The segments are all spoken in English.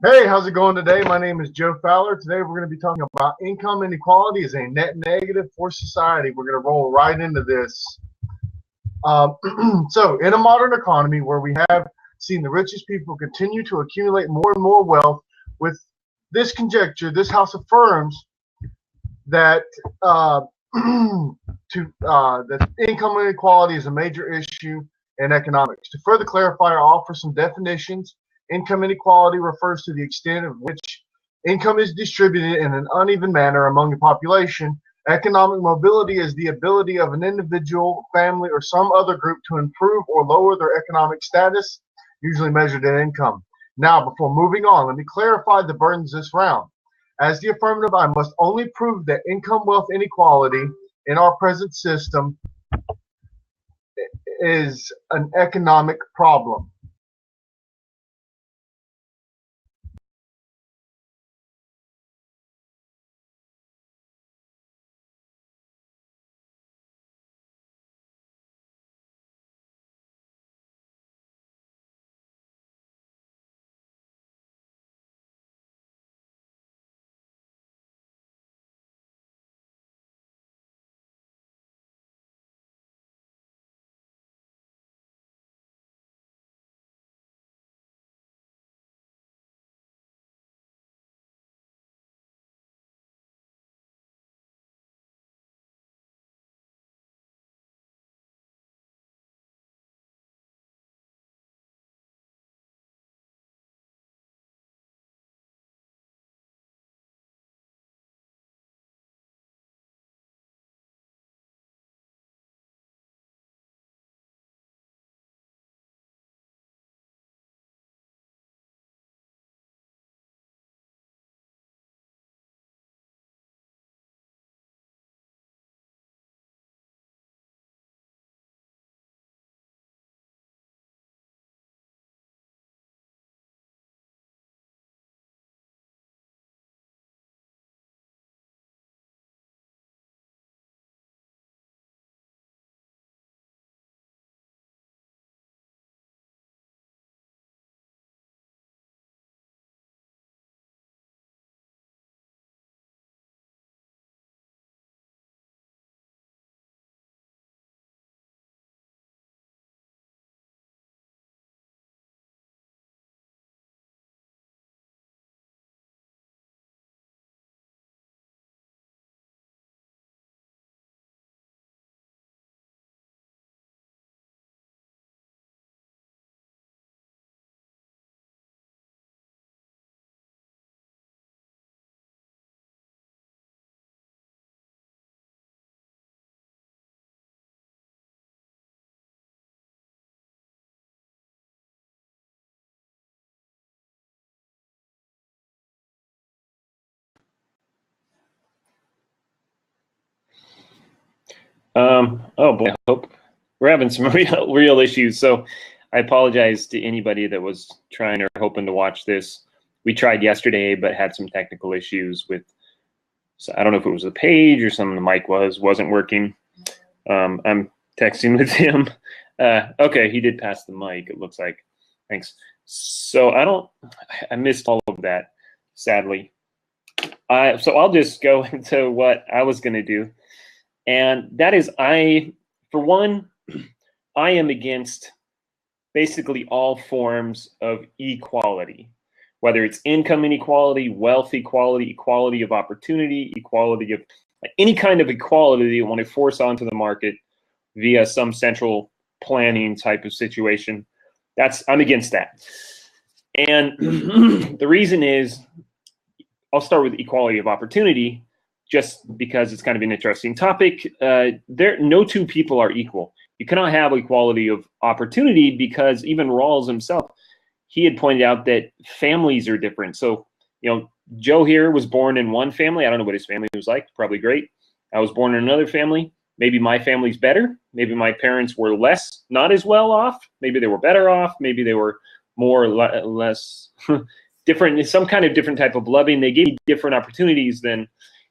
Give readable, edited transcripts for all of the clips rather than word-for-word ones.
Hey, how's it going today? My name is Joe Fowler. Today we're going to be talking about income inequality as a net negative for society. We're going to roll right into this. So, in a modern economy where we have seen the richest people continue to accumulate more and more wealth, with this conjecture, this house affirms that that income inequality is a major issue in economics. To further clarify, I'll offer some definitions. Income inequality refers to the extent of which income is distributed in an uneven manner among the population. Economic mobility is the ability of an individual, family, or some other group to improve or lower their economic status, usually measured in income. Now, before moving on, let me clarify the burdens this round. As the affirmative, I must only prove that income wealth inequality in our present system is an economic problem. Oh boy, I hope we're having some real issues. So I apologize to anybody that was trying or hoping to watch this. We tried yesterday, but had some technical issues with, so I don't know if it was the page or something. The mic wasn't working. I'm texting with him. Okay, he did pass the mic, it looks like. Thanks. So I missed all of that, sadly. So I'll just go into what I was going to do. And that is, for one, I am against basically all forms of equality, whether it's income inequality, wealth equality, equality of opportunity, equality of any kind of equality that you want to force onto the market via some central planning type of situation. I'm against that. And the reason is, I'll start with equality of opportunity, just because it's kind of an interesting topic. No two people are equal. You cannot have equality of opportunity because even Rawls himself, he had pointed out that families are different. So, Joe here was born in one family. I don't know what his family was like, probably great. I was born in another family. Maybe my family's better. Maybe my parents were not as well off. Maybe they were better off. Maybe they were more or less different, some kind of different type of loving. They gave me different opportunities than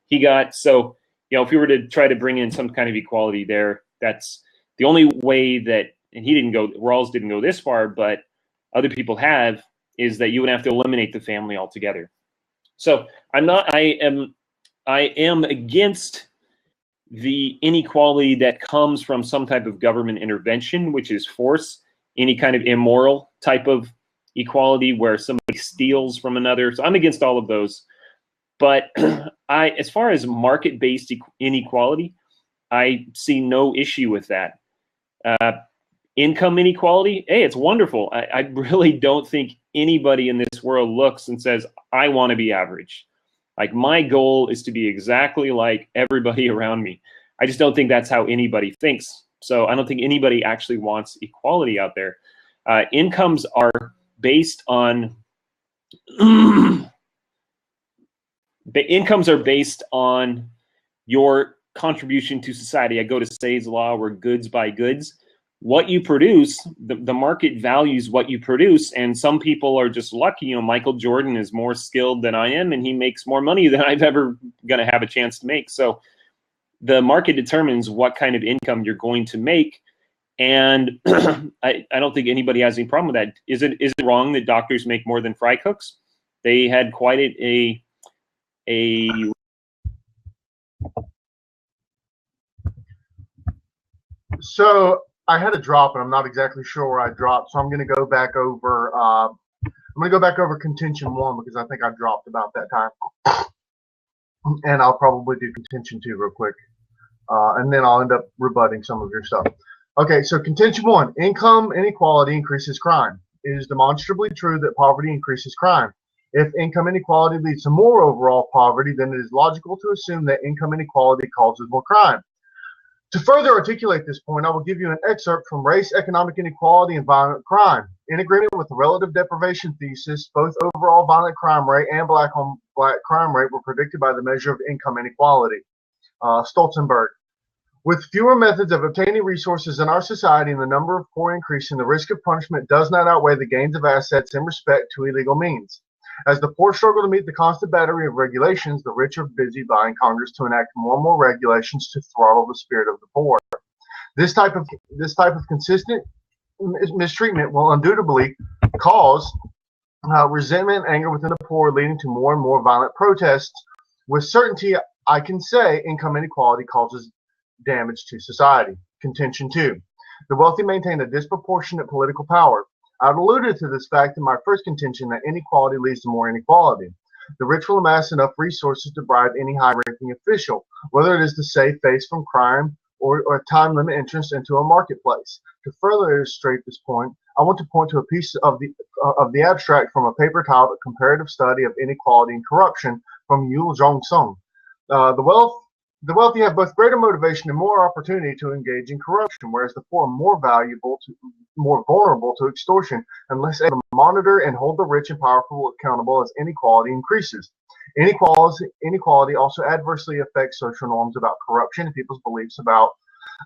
he got. So, if we were to try to bring in some kind of equality there, that's the only way that, and Rawls didn't go this far, but other people have, is that you would have to eliminate the family altogether. So I am against the inequality that comes from some type of government intervention, which is force, any kind of immoral type of equality where somebody steals from another. So I'm against all of those. But as far as market-based inequality, I see no issue with that. Income inequality, hey, it's wonderful. I really don't think anybody in this world looks and says, I want to be average. Like, my goal is to be exactly like everybody around me. I just don't think that's how anybody thinks. So I don't think anybody actually wants equality out there. Incomes are based on incomes are based on your contribution to society. I go to Say's law, where goods buy goods. What you produce, the market values what you produce, and some people are just lucky. You know, Michael Jordan is more skilled than I am, and he makes more money than I've ever going to have a chance to make. So the market determines what kind of income you're going to make, and I don't think anybody has any problem with that. Is it wrong that doctors make more than fry cooks? They had quite a So I had a drop, and I'm not exactly sure where I dropped. So I'm going to go back over. I'm going to go back over contention 1 because I think I dropped about that time, and I'll probably do contention 2 real quick, and then I'll end up rebutting some of your stuff. Okay, so contention 1: income inequality increases crime. It is demonstrably true that poverty increases crime. If income inequality leads to more overall poverty, then it is logical to assume that income inequality causes more crime. To further articulate this point, I will give you an excerpt from Race, Economic Inequality, and Violent Crime. In agreement with the relative deprivation thesis, both overall violent crime rate and black-on-black crime rate were predicted by the measure of income inequality. Stoltenberg. With fewer methods of obtaining resources in our society and the number of poor increasing, the risk of punishment does not outweigh the gains of assets in respect to illegal means. As the poor struggle to meet the constant battery of regulations, the rich are busy buying Congress to enact more and more regulations to throttle the spirit of the poor. This type of consistent mistreatment will undoubtedly cause resentment and anger within the poor, leading to more and more violent protests. With certainty, I can say income inequality causes damage to society. Contention 2: the wealthy maintain a disproportionate political power. I've alluded to this fact in my first contention that inequality leads to more inequality. The rich will amass enough resources to bribe any high-ranking official, whether it is to save face from crime or time limit entrance into a marketplace. To further illustrate this point, I want to point to a piece of the abstract from a paper titled "A Comparative Study of Inequality and Corruption" from Yul Jong Sung. The wealthy have both greater motivation and more opportunity to engage in corruption, whereas the poor are more vulnerable to extortion unless able to monitor and hold the rich and powerful accountable as inequality increases. Inequality also adversely affects social norms about corruption and people's beliefs about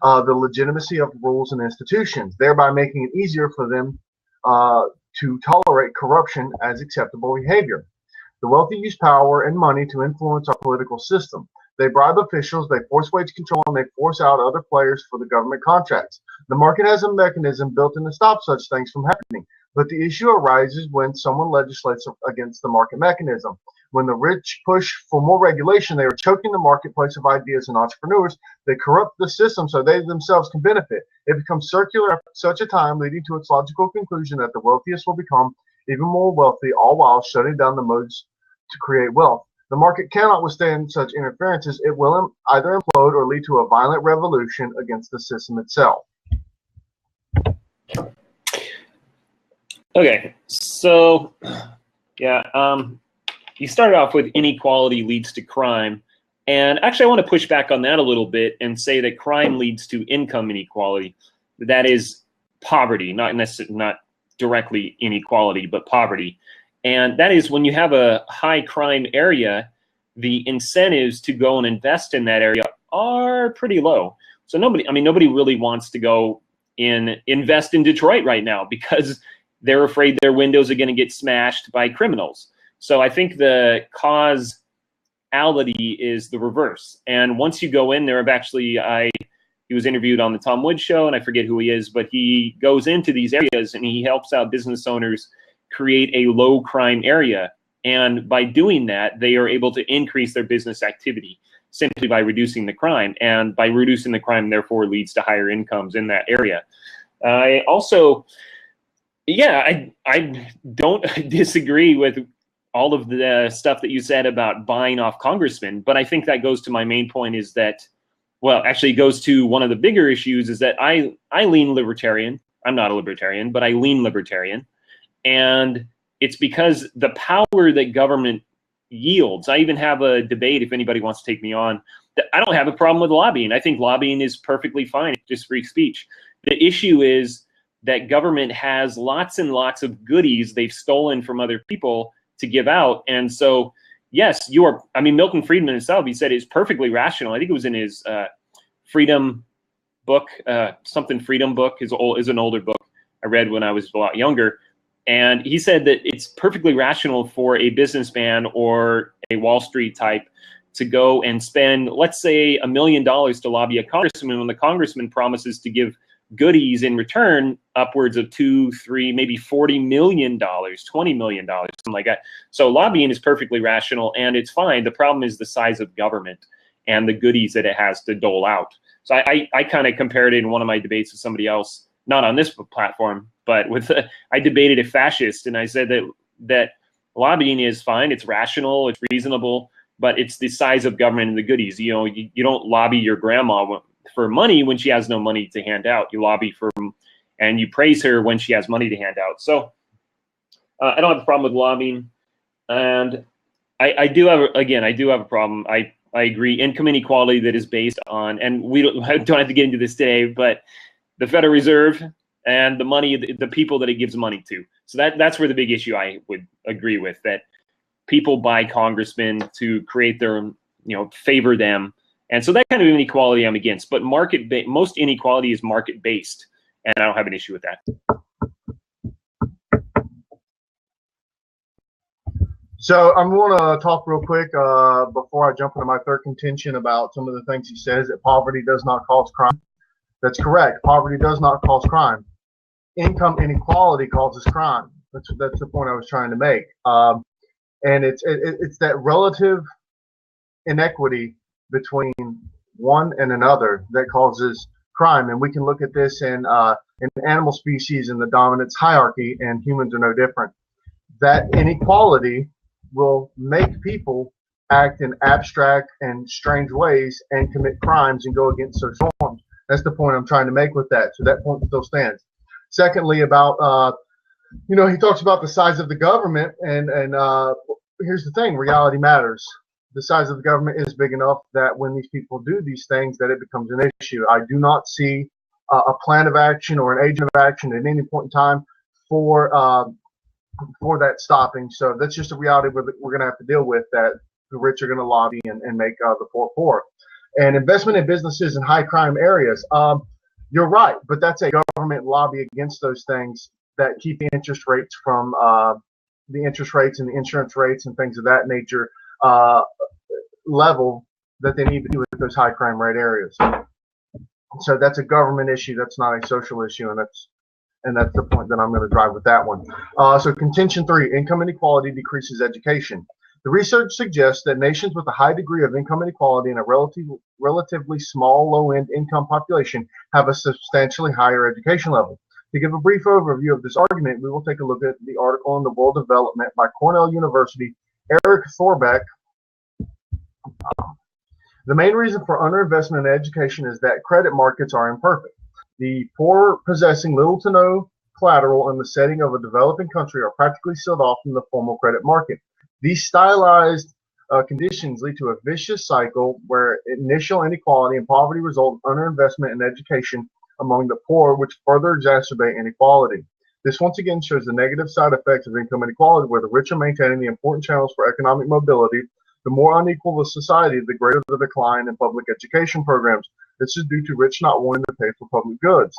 the legitimacy of rules and institutions, thereby making it easier for them to tolerate corruption as acceptable behavior. The wealthy use power and money to influence our political system. They bribe officials, they force wage control, and they force out other players for the government contracts. The market has a mechanism built in to stop such things from happening, but the issue arises when someone legislates against the market mechanism. When the rich push for more regulation, they are choking the marketplace of ideas and entrepreneurs. They corrupt the system so they themselves can benefit. It becomes circular at such a time, leading to its logical conclusion that the wealthiest will become even more wealthy, all while shutting down the modes to create wealth. The market cannot withstand such interferences. It will either implode or lead to a violent revolution against the system itself. Okay, so yeah, you started off with inequality leads to crime, and actually I want to push back on that a little bit and say that crime leads to income inequality. That is poverty, not directly inequality, but poverty. And that is when you have a high crime area, the incentives to go and invest in that area are pretty low. So nobody really wants to go invest in Detroit right now because they're afraid their windows are going to get smashed by criminals. So I think the causality is the reverse. And once you go in there, he was interviewed on the Tom Woods show, and I forget who he is, but he goes into these areas and he helps out business owners create a low crime area. And by doing that, they are able to increase their business activity simply by reducing the crime. And by reducing the crime, therefore, leads to higher incomes in that area. I also, yeah, I don't disagree with all of the stuff that you said about buying off congressmen, but I think that goes to my main point is that, well, actually it goes to one of the bigger issues is that I lean libertarian. I'm not a libertarian, but I lean libertarian. And it's because the power that government yields. I even have a debate, if anybody wants to take me on, that I don't have a problem with lobbying. I think lobbying is perfectly fine. It's just free speech. The issue is that government has lots and lots of goodies they've stolen from other people to give out. And so, yes, you are, I mean, Milton Friedman himself, he said it's perfectly rational. I think it was in his freedom book, something freedom book is an older book I read when I was a lot younger. And he said that it's perfectly rational for a businessman or a Wall Street type to go and spend, let's say, $1 million to lobby a congressman when the congressman promises to give goodies in return upwards of $2, $3, maybe $40 million, $20 million, something like that. So lobbying is perfectly rational and it's fine. The problem is the size of government and the goodies that it has to dole out. So I kind of compared it in one of my debates with somebody else, not on this platform, but with I debated a fascist, and I said that lobbying is fine, it's rational, it's reasonable, but it's the size of government and the goodies. You know, you don't lobby your grandma for money when she has no money to hand out. You lobby for, and you praise her when she has money to hand out. So I don't have a problem with lobbying, and I do have a problem. I agree, income inequality that is based on, and we don't have to get into this today, but the Federal Reserve and the money, the people that it gives money to. So that's where the big issue I would agree with, that people buy congressmen to create their, favor them. And so that kind of inequality I'm against, but most inequality is market-based, and I don't have an issue with that. So I'm going to talk real quick before I jump into my third contention about some of the things he says, that poverty does not cause crime. That's correct. Poverty does not cause crime. Income inequality causes crime. That's the point I was trying to make. And it's that relative inequity between one and another that causes crime. And we can look at this in animal species in the dominance hierarchy, and humans are no different. That inequality will make people act in abstract and strange ways and commit crimes and go against social norms. That's the point I'm trying to make with that. So that point still stands. Secondly, about he talks about the size of the government, and here's the thing: reality matters. The size of the government is big enough that when these people do these things, that it becomes an issue. I do not see a plan of action or an agent of action at any point in time for that stopping. So that's just a reality we're going to have to deal with, that the rich are going to lobby and make the poor poor. And investment in businesses in high crime areas. You're right, but that's a government lobby against those things that keep the interest rates from the interest rates and the insurance rates and things of that nature level that they need to do with those high crime rate areas. So that's a government issue. That's not a social issue, and that's the point that I'm going to drive with that one. So contention 3, income inequality decreases education. The research suggests that nations with a high degree of income inequality and a relatively small low-end income population have a substantially higher education level. To give a brief overview of this argument, we will take a look at the article on the world development by Cornell University, Eric Thorbeck. The main reason for underinvestment in education is that credit markets are imperfect. The poor possessing little to no collateral in the setting of a developing country are practically sealed off from the formal credit market. These stylized conditions lead to a vicious cycle where initial inequality and poverty result in underinvestment in education among the poor, which further exacerbate inequality. This once again shows the negative side effects of income inequality, where the rich are maintaining the important channels for economic mobility. The more unequal the society, the greater the decline in public education programs. This is due to rich not wanting to pay for public goods.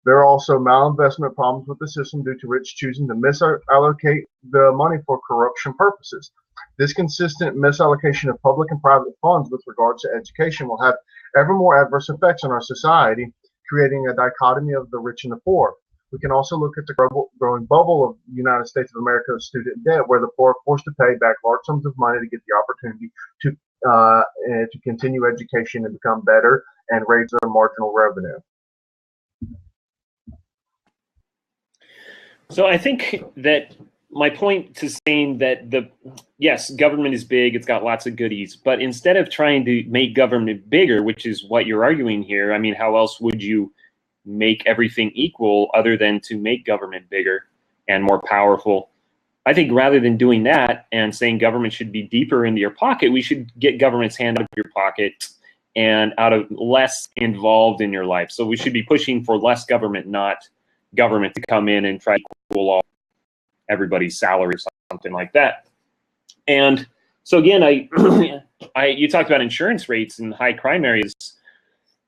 There are also malinvestment problems with the system due to rich choosing to misallocate the money for corruption purposes. This consistent misallocation of public and private funds with regards to education will have ever more adverse effects on our society, creating a dichotomy of the rich and the poor. We can also look at the growing bubble of the United States of America student debt, where the poor are forced to pay back large sums of money to get the opportunity to continue education and become better and raise their marginal revenue. So I think that my point to saying that yes, government is big, it's got lots of goodies, but instead of trying to make government bigger, which is what you're arguing here, I mean, how else would you make everything equal other than to make government bigger and more powerful? I think rather than doing that and saying government should be deeper into your pocket, we should get government's hand out of your pocket and out of less involved in your life. So we should be pushing for less government, not government to come in and try to equal all everybody's salary or something like that. And so again, you talked about insurance rates in high crime areas.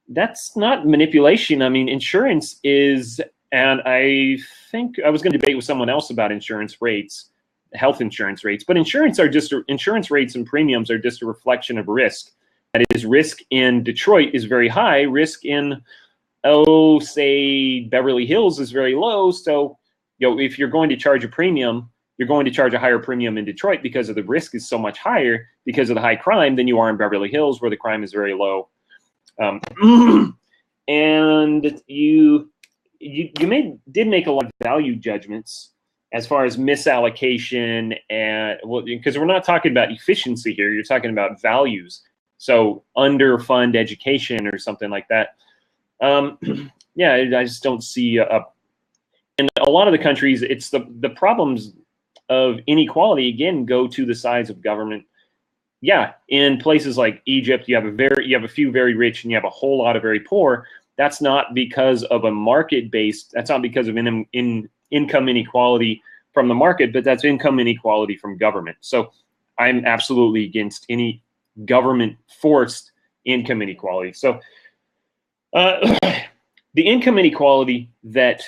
That's not manipulation. I mean, insurance is, and I think I was going to debate with someone else about insurance rates, health insurance rates, but insurance rates and premiums are just a reflection of risk. That is, risk in Detroit is very high, risk in, say Beverly Hills is very low. So, if you're going to charge a premium, you're going to charge a higher premium in Detroit because of the risk is so much higher because of the high crime than you are in Beverly Hills, where the crime is very low. And you did make a lot of value judgments as far as misallocation, and because we're not talking about efficiency here, you're talking about values. So underfund education or something like that. Yeah, I just don't see in a lot of the countries, it's the problems of inequality again go to the size of government. Yeah, in places like Egypt, you have a few very rich and you have a whole lot of very poor. That's not because of a market-based. That's not because of income inequality from the market, but that's income inequality from government. So I'm absolutely against any government-forced income inequality. So the income inequality that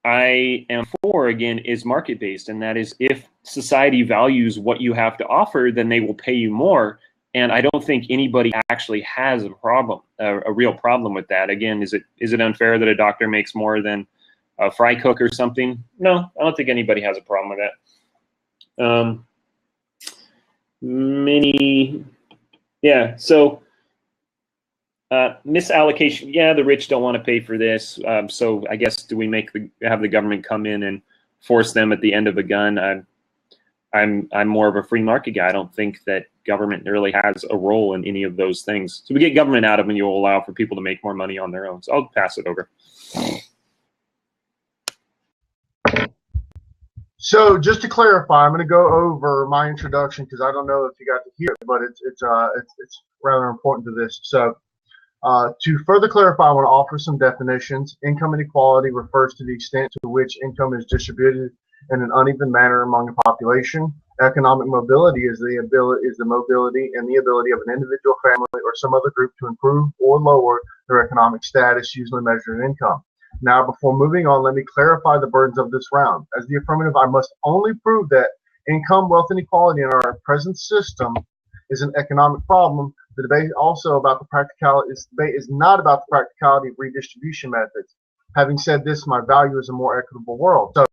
I am for, again, is market-based, and that is if society values what you have to offer, then they will pay you more. And I don't think anybody actually has a real problem with that. Again, is it unfair that a doctor makes more than a fry cook or something? No, I don't think anybody has a problem with that. So misallocation. Yeah, the rich don't want to pay for this. So I guess do we have the government come in and force them at the end of a gun? I'm more of a free market guy. I don't think that government really has a role in any of those things. So we get government out of them, and you'll allow for people to make more money on their own. So I'll pass it over. So just to clarify, I'm going to go over my introduction because I don't know if you got to hear it, but it's rather important to this. So to further clarify, I want to offer some definitions. Income inequality refers to the extent to which income is distributed in an uneven manner among a population. Economic mobility is the mobility and the ability of an individual, family, or some other group to improve or lower their economic status, usually measured in income. Now, before moving on, let me clarify the burdens of this round. As the affirmative, I must only prove that income, wealth, inequality in our present system is an economic problem. The debate also about the practicality. This debate is not about the practicality of redistribution methods. Having said this, my value is a more equitable world. So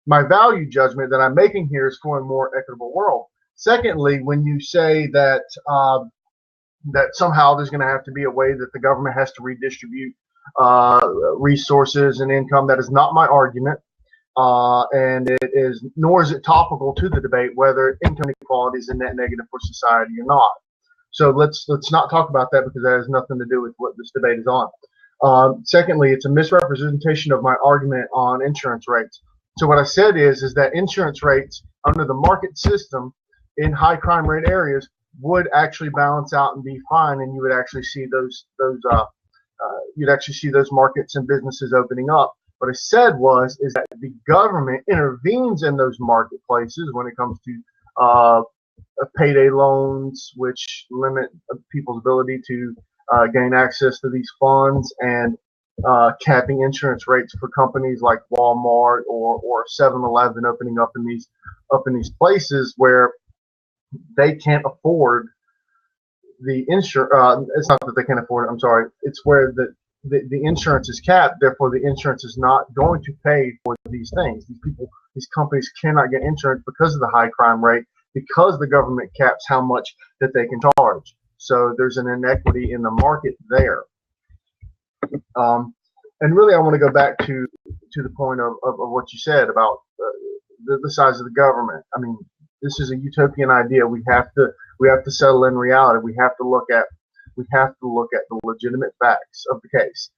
my value judgment that I'm making here is for a more equitable world. Secondly, when you say that that somehow there's going to have to be a way that the government has to redistribute resources and income, that is not my argument, and it is nor is it topical to the debate whether income inequality is a net negative for society or not. So let's not talk about that because that has nothing to do with what this debate is on. Secondly, it's a misrepresentation of my argument on insurance rates. So what I said is that insurance rates under the market system in high crime rate areas would actually balance out and be fine, and you would actually see those markets and businesses opening up. What I said is that the government intervenes in those marketplaces when it comes to payday loans, which limit people's ability to gain access to these funds, and capping insurance rates for companies like Walmart or 7-Eleven opening up in these places where they can't afford the insurance. It's not that they can't afford it. I'm sorry. It's where the insurance is capped, therefore the insurance is not going to pay for these things. These companies cannot get insurance because of the high crime rate, because the government caps how much that they can charge. So there's an inequity in the market there. And really, I want to go back to the point of what you said about the size of the government. I mean, this is a utopian idea. We have to settle in reality. We have to look at the legitimate facts of the case.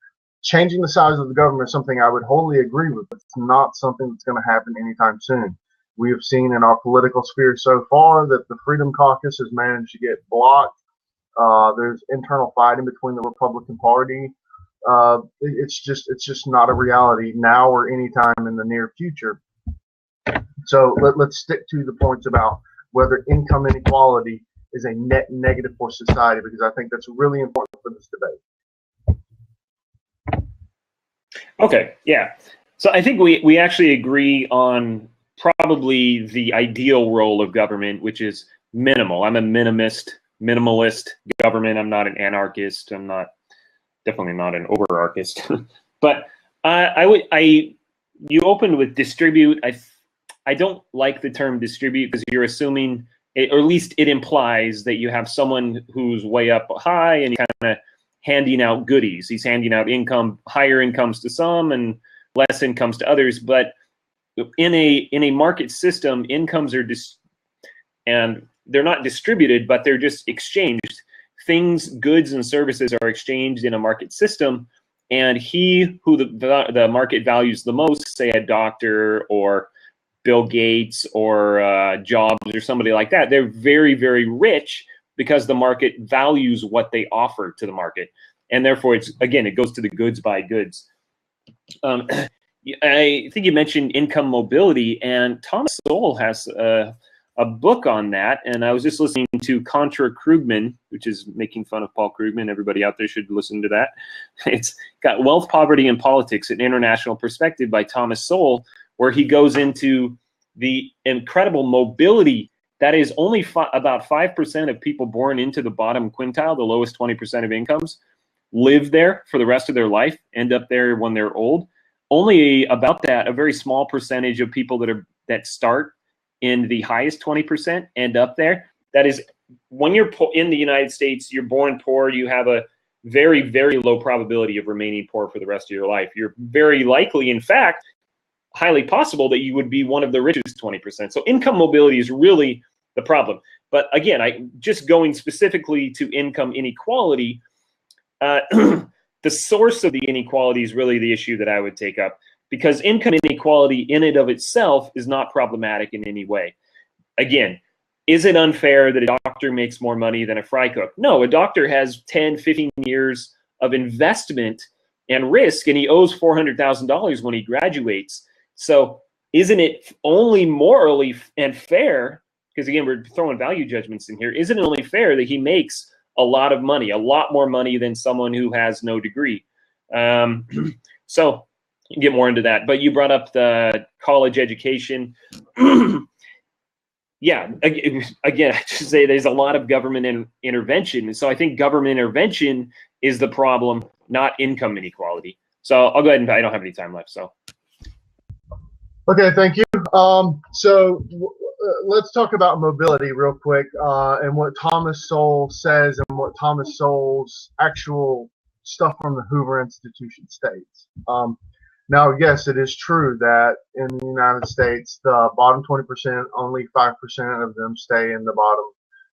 Changing the size of the government is something I would wholly agree with, but it's not something that's going to happen anytime soon. We have seen in our political sphere so far that the Freedom Caucus has managed to get blocked. There's internal fighting between the Republican Party. It's just not a reality now or anytime in the near future. So let's stick to the points about whether income inequality is a net negative for society, because I think that's really important for this debate. Okay, yeah. So I think we actually agree on probably the ideal role of government, which is minimal. I'm a minimalist government. I'm not an anarchist. I'm definitely not an overarchist. But you opened with distribute. I don't like the term distribute because you're assuming, or at least it implies that you have someone who's way up high and kind of handing out goodies. He's handing out higher incomes to some and less incomes to others. But in a market system, incomes are and they're not distributed, but they're just exchanged. Things, goods, and services are exchanged in a market system, and he who the market values the most, say a doctor or Bill Gates or Jobs or somebody like that, they're very, very rich because the market values what they offer to the market. And therefore, it goes to the goods by goods. I think you mentioned income mobility, and Thomas Sowell has a book on that. And I was just listening to Contra Krugman, which is making fun of Paul Krugman. Everybody out there should listen to that. It's got Wealth, Poverty, and Politics, an International Perspective by Thomas Sowell, where he goes into the incredible mobility that is only about 5% of people born into the bottom quintile, the lowest 20% of incomes, live there for the rest of their life, end up there when they're old. Only about that, a very small percentage of people that start in the highest 20% end up there. That is, when you're in the United States, you're born poor, you have a very, very low probability of remaining poor for the rest of your life. You're very likely, in fact, highly possible that you would be one of the richest 20%. So income mobility is really the problem. But again, just going specifically to income inequality, the source of the inequality is really the issue that I would take up, because income inequality in and of itself is not problematic in any way. Again, is it unfair that a doctor makes more money than a fry cook? No, a doctor has 10, 15 years of investment and risk, and he owes $400,000 when he graduates. So isn't it only morally and fair, because again, we're throwing value judgments in here, isn't it only fair that he makes a lot of money, a lot more money than someone who has no degree? So get more into that. But you brought up the college education. Yeah, again, I just say there's a lot of government intervention. And so I think government intervention is the problem, not income inequality. So I'll go ahead and I don't have any time left. So. Okay, thank you. Let's talk about mobility real quick, and what Thomas Sowell says and what Thomas Sowell's actual stuff from the Hoover Institution states. Now, yes, it is true that in the United States, the bottom 20%, only 5% of them stay in the bottom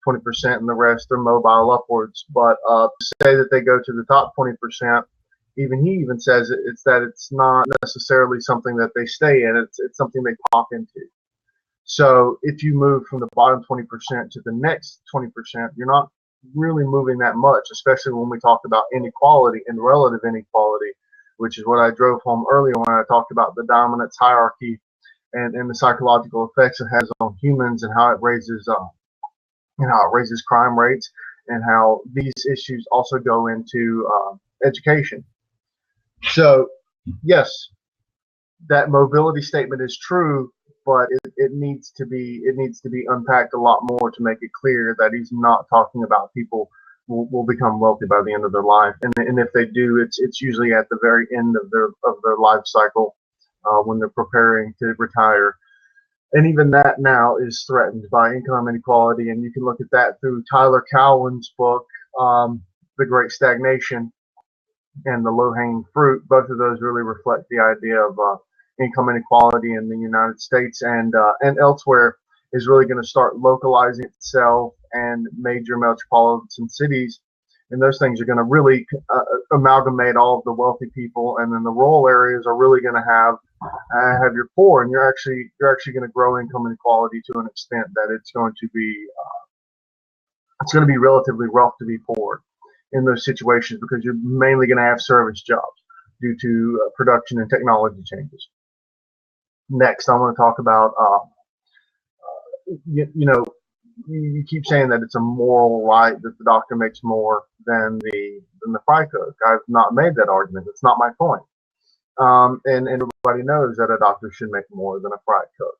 20%, and the rest are mobile upwards. But to say that they go to the top 20%, he even says it's not necessarily something that they stay in. It's something they pop into. So if you move from the bottom 20% to the next 20%, you're not really moving that much, especially when we talk about inequality and relative inequality, which is what I drove home earlier when I talked about the dominance hierarchy and the psychological effects it has on humans, and how it raises crime rates, and how these issues also go into education. So yes, that mobility statement is true, but it needs to be unpacked a lot more to make it clear that he's not talking about people will become wealthy by the end of their life. And if they do, it's usually at the very end of their life cycle, when they're preparing to retire. And even that now is threatened by income inequality. And you can look at that through Tyler Cowen's book, The Great Stagnation, and The Low-Hanging Fruit. Both of those really reflect the idea of income inequality in the United States and elsewhere is really going to start localizing itself, and major metropolitan cities and those things are going to really amalgamate all of the wealthy people, and then the rural areas are really going to have your poor, and you're actually going to grow income inequality to an extent that it's going to be relatively rough to be poor in those situations, because you're mainly going to have service jobs due to production and technology changes. Next, I want to talk about you keep saying that it's a moral right that the doctor makes more than the fry cook. I've not made that argument. It's not my point. And everybody knows that a doctor should make more than a fry cook.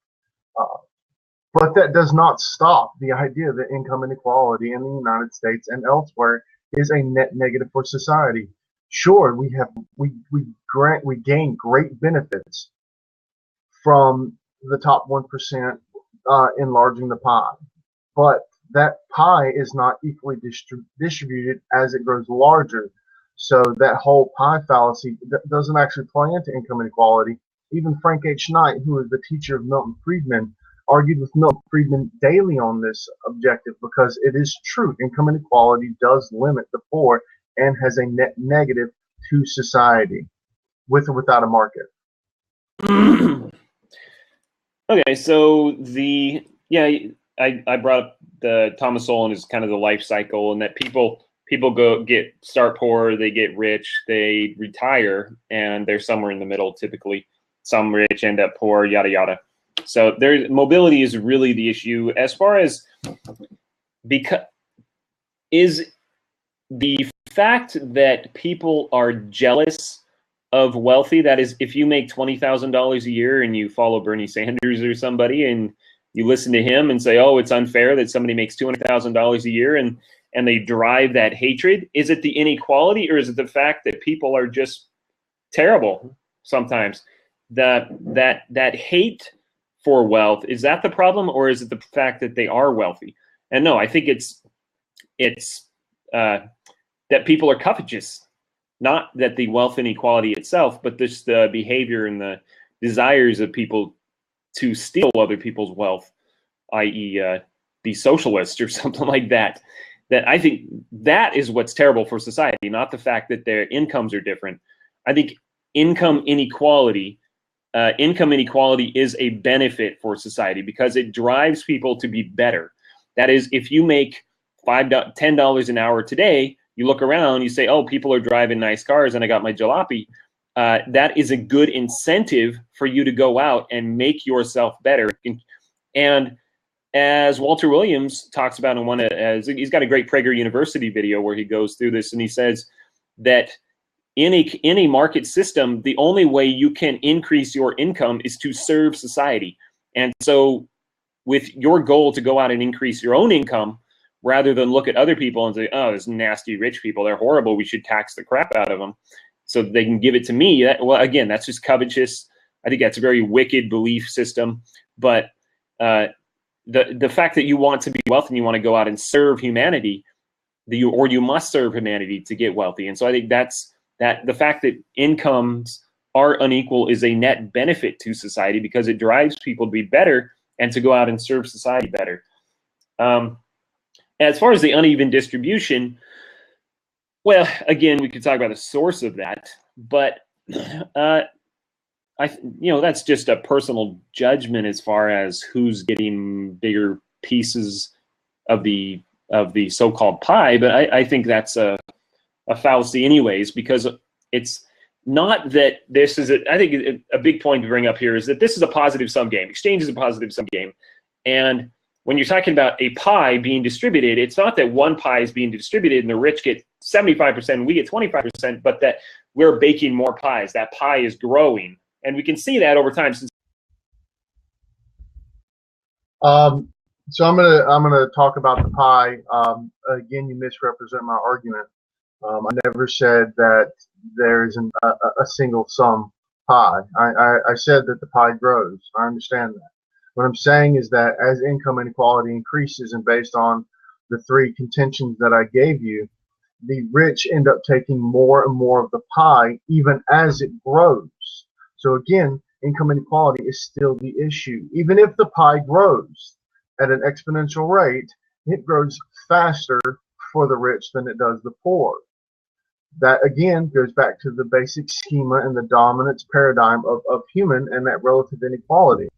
But that does not stop the idea that income inequality in the United States and elsewhere is a net negative for society. Sure, we gain great benefits from the top 1% enlarging the pie, but that pie is not equally distributed as it grows larger. So that whole pie fallacy doesn't actually play into income inequality. Even Frank H. Knight, who is the teacher of Milton Friedman, argued with Milton Friedman daily on this objective, because it is true. Income inequality does limit the poor and has a net negative to society, with or without a market. Okay, so I brought up the Thomas Sowell and his kind of the life cycle, and that people start poor, they get rich, they retire, and they're somewhere in the middle typically. Some rich end up poor, yada yada. So mobility is really the issue. As far as is the fact that people are jealous of wealthy, that is, if you make $20,000 a year and you follow Bernie Sanders or somebody and you listen to him and say, oh, it's unfair that somebody makes $200,000 a year, and they drive that hatred, is it the inequality, or is it the fact that people are just terrible sometimes? That hate for wealth, is that the problem, or is it the fact that they are wealthy? And no, I think it's that people are covetous, not that the wealth inequality itself, but just the behavior and the desires of people to steal other people's wealth, i.e. Be socialists or something like that. That I think that is what's terrible for society, not the fact that their incomes are different. I think income inequality is a benefit for society because it drives people to be better. That is, if you make $10 an hour today, you look around, you say, oh, people are driving nice cars and I got my jalopy. That is a good incentive for you to go out and make yourself better. And as Walter Williams talks about in he's got a great Prager University video where he goes through this, and he says that in a market system, the only way you can increase your income is to serve society. And so with your goal to go out and increase your own income, rather than look at other people and say, oh, there's nasty rich people, they're horrible, we should tax the crap out of them so they can give it to me. Well, again, that's just covetous. I think that's a very wicked belief system. But the fact that you want to be wealthy and you want to go out and serve humanity, or you must serve humanity to get wealthy. And so I think that the fact that incomes are unequal is a net benefit to society because it drives people to be better and to go out and serve society better. As far as the uneven distribution, well, again, we could talk about the source of that, but that's just a personal judgment as far as who's getting bigger pieces of the so-called pie. But I think that's a fallacy anyways, because it's not that this is I think a big point to bring up here is that this is a positive sum game. Exchange is a positive sum game. And when you're talking about a pie being distributed, it's not that one pie is being distributed and the rich get 75% and we get 25%, but that we're baking more pies. That pie is growing. And we can see that over time. So I'm gonna talk about the pie. Again, you misrepresent my argument. I never said that there isn't a single sum pie. I said that the pie grows. I understand that. What I'm saying is that as income inequality increases, and based on the three contentions that I gave you, the rich end up taking more and more of the pie even as it grows. So again, income inequality is still the issue. Even if the pie grows at an exponential rate, it grows faster for the rich than it does the poor. That again goes back to the basic schema and the dominance paradigm of human and that relative inequality.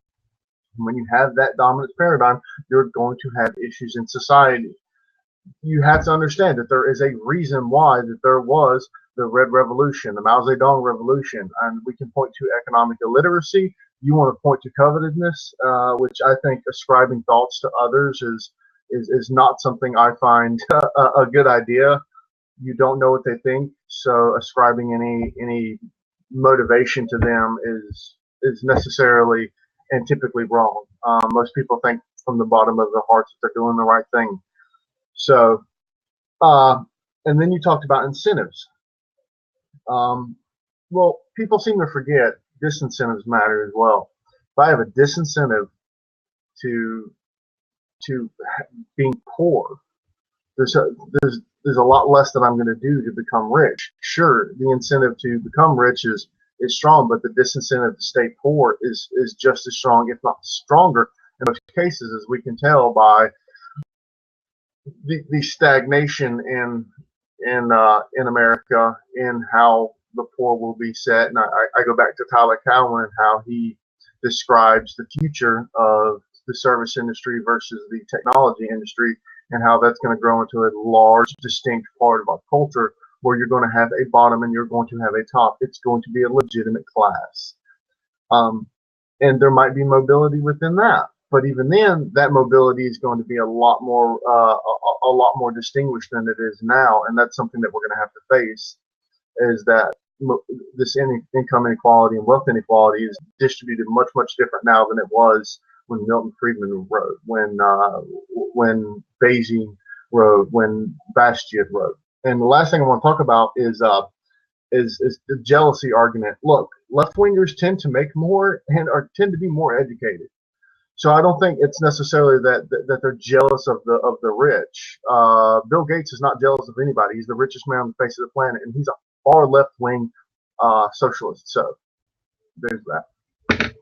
When you have that dominance paradigm, you're going to have issues in society. You have to understand that there is a reason why that there was the Red Revolution, the Mao Zedong Revolution, and we can point to economic illiteracy. You want to point to covetousness, which I think ascribing thoughts to others is not something I find a good idea. You don't know what they think, so ascribing any motivation to them is necessarily and typically wrong. Most people think from the bottom of their hearts that they're doing the right thing. So, and then you talked about incentives. Well, people seem to forget disincentives matter as well. If I have a disincentive to being poor, there's a, there's a lot less that I'm going to do to become rich. Sure, the incentive to become rich is strong, but the disincentive to stay poor is just as strong, if not stronger, in most cases, as we can tell by the stagnation in America in how the poor will be set. And I go back to Tyler Cowen and how he describes the future of the service industry versus the technology industry, and how that's going to grow into a large, distinct part of our culture where you're going to have a bottom and you're going to have a top. It's going to be a legitimate class. And there might be mobility within that. But even then, that mobility is going to be a lot more distinguished than it is now, and that's something that we're going to have to face. Is that this income inequality and wealth inequality is distributed much different now than it was when Milton Friedman wrote, when Bayesian wrote, when Bastiat wrote. And the last thing I want to talk about is the jealousy argument. Look, left wingers tend to make more and tend to be more educated. So I don't think it's necessarily that they're jealous of the rich. Bill Gates is not jealous of anybody. He's the richest man on the face of the planet, and he's a far left wing socialist. So there's that.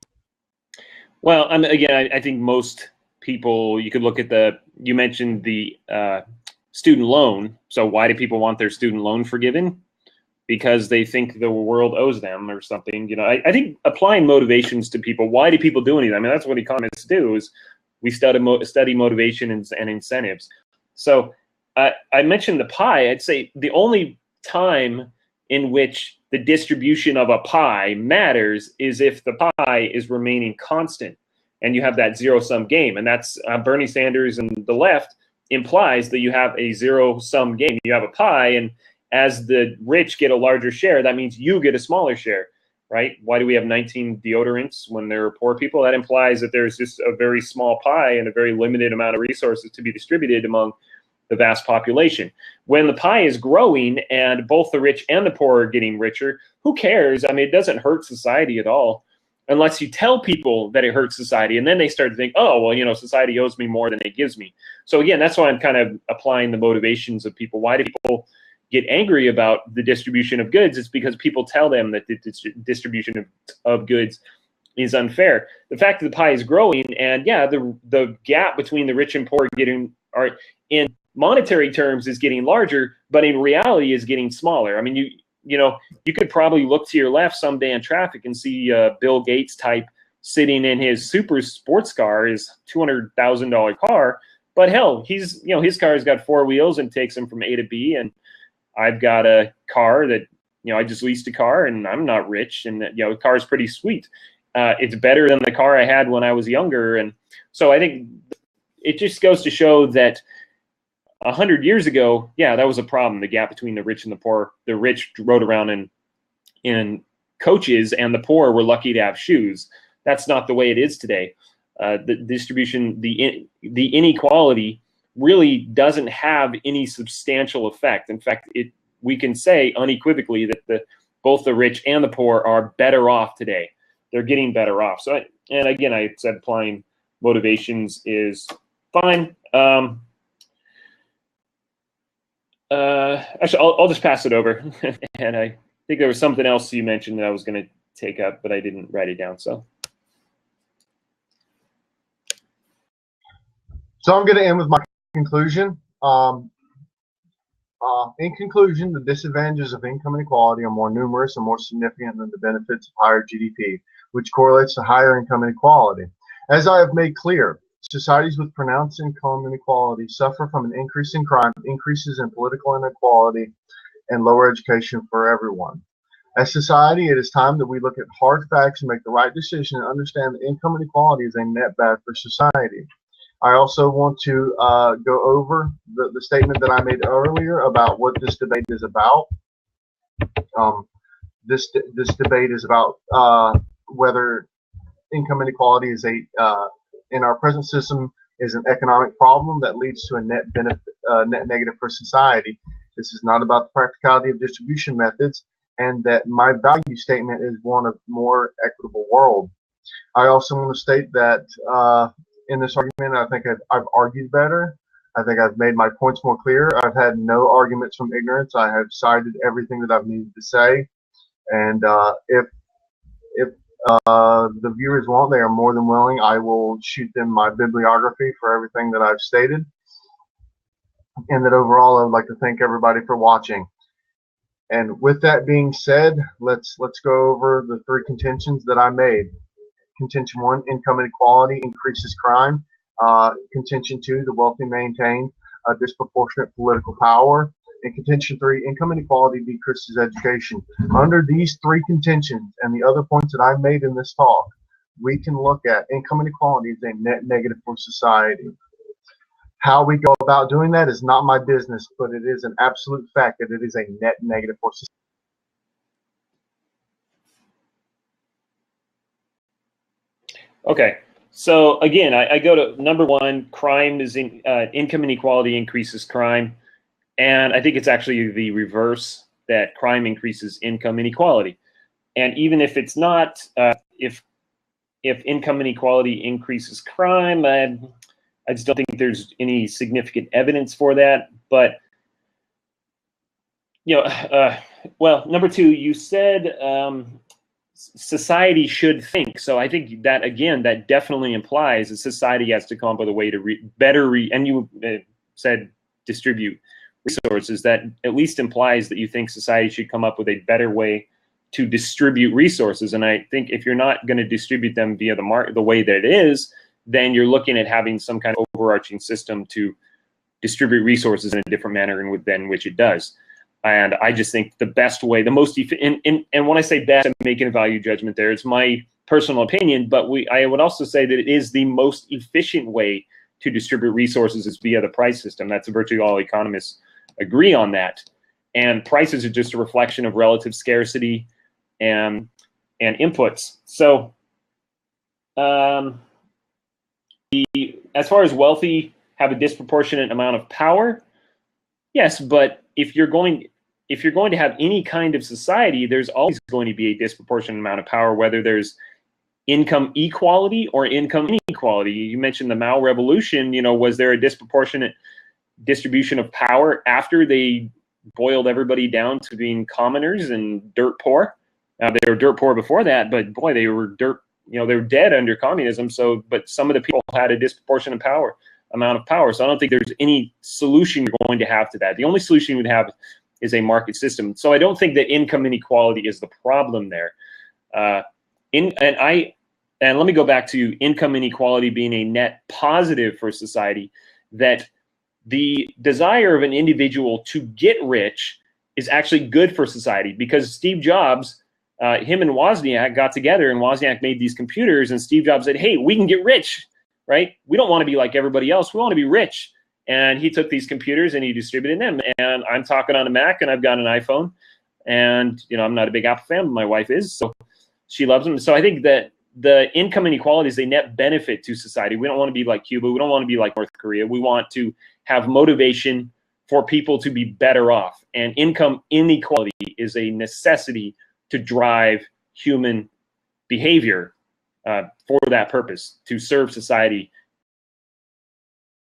Well, again, I think most people, you could look at you mentioned the student loan. So why do people want their student loan forgiven? Because they think the world owes them or something. You know, I think applying motivations to people. Why do people do anything? I mean, that's what economists do. Is we study motivation and incentives. So I mentioned the pie. I'd say the only time in which the distribution of a pie matters is if the pie is remaining constant and you have that zero-sum game. And that's Bernie Sanders and the left implies that you have a zero-sum game. You have a pie, and as the rich get a larger share, that means you get a smaller share, right? Why do we have 19 deodorants when there are poor people? That implies that there's just a very small pie and a very limited amount of resources to be distributed among the vast population. When the pie is growing and both the rich and the poor are getting richer, who cares? I mean, it doesn't hurt society at all, unless you tell people that it hurts society, and then they start to think, oh, well, you know, society owes me more than it gives me. So again, that's why I'm kind of applying the motivations of people. Why do people get angry about the distribution of goods? It's because people tell them that the distribution of goods is unfair. The fact that the pie is growing, and yeah, the gap between the rich and poor in monetary terms is getting larger, but in reality is getting smaller. I mean, you know, you could probably look to your left someday in traffic and see Bill Gates type sitting in his super sports car, his $200,000 car. But hell, his car's got 4 wheels and takes him from A to B. And I've got a car that, you know, I just leased a car, and I'm not rich, and you know, the car is pretty sweet. It's better than the car I had when I was younger. And so I think it just goes to show that 100 years ago, yeah, that was a problem. The gap between the rich and the poor. The rich rode around in coaches, and the poor were lucky to have shoes. That's not the way it is today. the distribution, the inequality really doesn't have any substantial effect. In fact, we can say unequivocally that both the rich and the poor are better off today. They're getting better off. So, and again, I said applying motivations is fine. Actually, I'll just pass it over. And I think there was something else you mentioned that I was going to take up, but I didn't write it down. So I'm going to end with my conclusion. In conclusion, the disadvantages of income inequality are more numerous and more significant than the benefits of higher GDP, which correlates to higher income inequality. As I have made clear, societies with pronounced income inequality suffer from an increase in crime, increases in political inequality, and lower education for everyone. As society, it is time that we look at hard facts and make the right decision and understand that income inequality is a net bad for society. I also want to go over the statement that I made earlier about what this debate is about. This debate is about whether income inequality is in our present system is an economic problem that leads to a net negative for society. This is not about the practicality of distribution methods, and that my value statement is one of more equitable world. I also want to state that in this argument, I think I've argued better. I think I've made my points more clear. I've had no arguments from ignorance. I have cited everything that I've needed to say. And if the viewers want, they are more than willing. I will shoot them my bibliography for everything that I've stated. And that overall, I would like to thank everybody for watching. And with that being said, let's go over the three contentions that I made. Contention 1, income inequality increases crime. Contention 2, the wealthy maintain disproportionate political power. And contention 3, income inequality decreases education. Under these three contentions and the other points that I made in this talk, we can look at income inequality as a net negative for society. How we go about doing that is not my business, but it is an absolute fact that it is a net negative for society. okay, so again, I go to number 1. Crime is income inequality increases crime, and I think it's actually the reverse, that crime increases income inequality. And even if it's not, if income inequality increases crime, I just don't think there's any significant evidence for that. But well, number 2, you said society should think. So I think that, again, that definitely implies that society has to come up with a way to and you said distribute resources. That at least implies that you think society should come up with a better way to distribute resources. And I think if you're not going to distribute them via the way that it is, then you're looking at having some kind of overarching system to distribute resources in a different manner than which it does. And I just think the best way, the most, and when I say best, I'm making a value judgment there. It's my personal opinion, but I would also say that it is the most efficient way to distribute resources is via the price system. That's virtually all economists agree on that. And prices are just a reflection of relative scarcity and inputs. So as far as wealthy have a disproportionate amount of power, yes, but if you're going to have any kind of society, there's always going to be a disproportionate amount of power, whether there's income equality or income inequality. You mentioned the Mao Revolution. Was there a disproportionate distribution of power after they boiled everybody down to being commoners and dirt poor? They were dirt poor before that, but boy, they were they were dead under communism. So, but some of the people had a disproportionate amount of power. So I don't think there's any solution you're going to have to that. The only solution you would have is a market system. So I don't think that income inequality is the problem there. And let me go back to income inequality being a net positive for society, that the desire of an individual to get rich is actually good for society, because Steve Jobs, him and Wozniak got together, and Wozniak made these computers, and Steve Jobs said, hey, we can get rich, right? We don't want to be like everybody else. We want to be rich. And he took these computers and he distributed them. And I'm talking on a Mac and I've got an iPhone. And, I'm not a big Apple fan, but my wife is. So she loves them. So I think that the income inequality is a net benefit to society. We don't want to be like Cuba. We don't want to be like North Korea. We want to have motivation for people to be better off. And income inequality is a necessity to drive human behavior for that purpose, to serve society